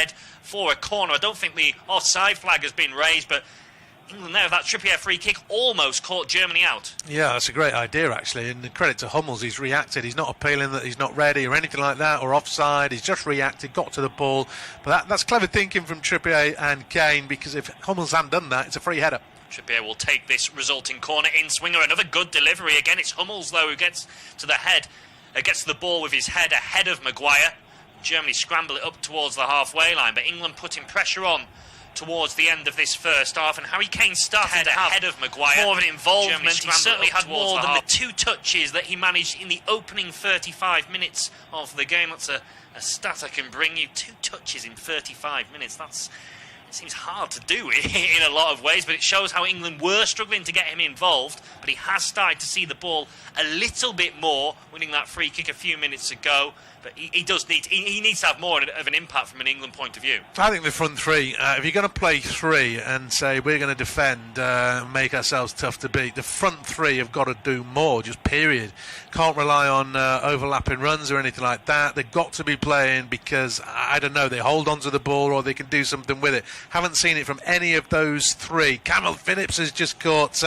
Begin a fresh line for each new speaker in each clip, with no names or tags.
head for a corner. I don't think the offside flag has been raised, but England there, that Trippier free kick almost caught Germany out.
Yeah, that's a great idea, actually. And credit to Hummels, he's reacted. He's not appealing that he's not ready or anything like that, or offside. He's just reacted, got to the ball. But that's clever thinking from Trippier and Kane, because if Hummels hadn't done that, it's a free header.
Trippier will take this resulting corner in swinger. Another good delivery. Again, it's Hummels, though, who gets to the head, gets to the ball with his head ahead of Maguire. Germany scramble it up towards the halfway line, but England putting pressure on towards the end of this first half, and Harry Kane started ahead of Maguire. More of an involvement. He certainly had more than the 2 touches that he managed in the opening 35 minutes of the game. That's a stat I can bring you. 2 touches in 35 minutes. It seems hard to do in a lot of ways, but it shows how England were struggling to get him involved. But he has started to see the ball a little bit more, winning that free kick a few minutes ago. But he needs to have more of an impact from an England point of view.
I think the front three, if you're going to play 3 and say we're going to defend, make ourselves tough to beat, the front 3 have got to do more, just period. Can't rely on overlapping runs or anything like that. They've got to be playing because, I don't know, they hold on to the ball or they can do something with it. Haven't seen it from any of those 3. Cameron Phillips has just caught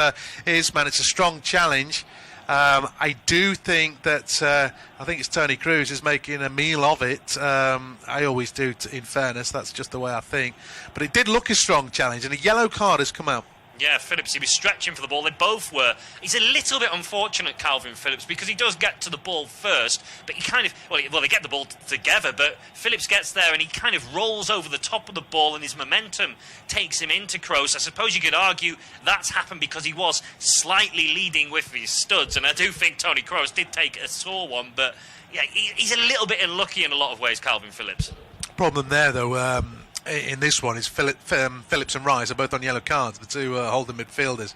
his man. It's a strong challenge. I do think that I think it's Tony Cruz is making a meal of it. I always do, in fairness. That's just the way I think. But it did look a strong challenge, and a yellow card has come out.
Yeah, Phillips, he was stretching for the ball. They both were. He's a little bit unfortunate, Calvin Phillips, because he does get to the ball first, but he kind of... Well, they get the ball together, but Phillips gets there and he kind of rolls over the top of the ball and his momentum takes him into Kroos. I suppose you could argue that's happened because he was slightly leading with his studs, and I do think Tony Kroos did take a sore one, but yeah, he's a little bit unlucky in a lot of ways, Calvin Phillips.
Problem there, though... in this one is Phillips and Rice are both on yellow cards, the 2 holding midfielders.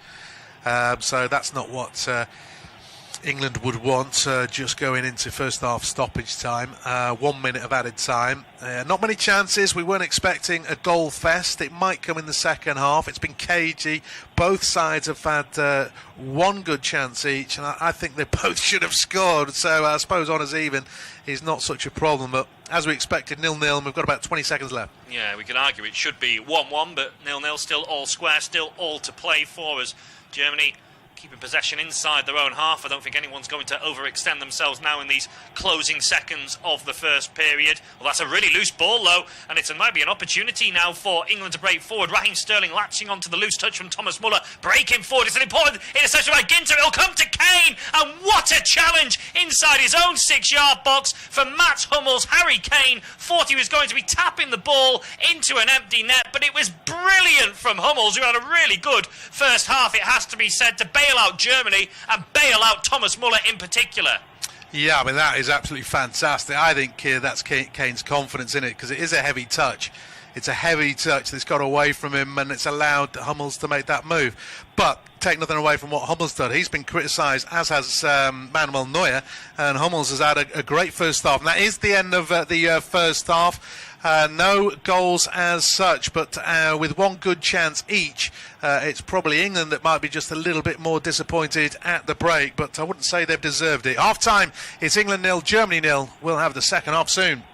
So that's not what England would want, just going into first half stoppage time. 1 minute of added time. Not many chances. We weren't expecting a goal fest. It might come in the second half. It's been cagey. Both sides have had 1 good chance each, and I think they both should have scored. So I suppose honours even is not such a problem. But as we expected, 0-0, and we've got about 20 seconds left.
Yeah, we could argue it should be 1-1, but 0-0, still all square, still all to play for us. Germany keeping possession inside their own half. I don't think anyone's going to overextend themselves now in these closing seconds of the first period. Well, that's a really loose ball, though, and it might be an opportunity now for England to break forward. Raheem Sterling latching onto the loose touch from Thomas Muller, breaking forward. It's an important interception by Ginter. It'll come to Kane, and what a challenge inside his own 6-yard box from Mats Hummels. Harry Kane thought he was going to be tapping the ball into an empty net, but it was brilliant from Hummels, who had a really good first half, it has to be said, to bail out Germany and bail out Thomas Muller in particular.
Yeah, I mean, that is absolutely fantastic. I think that's Kane's confidence in it, because it is a heavy touch. It's a heavy touch that's got away from him, and it's allowed Hummels to make that move. But take nothing away from what Hummels done. He's been criticised, as has Manuel Neuer, and Hummels has had a great first half. And that is the end of the first half. No goals as such, but with 1 good chance each, it's probably England that might be just a little bit more disappointed at the break, but I wouldn't say they've deserved it. Half time, it's England 0, Germany 0. We'll have the second half soon.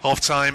Half time.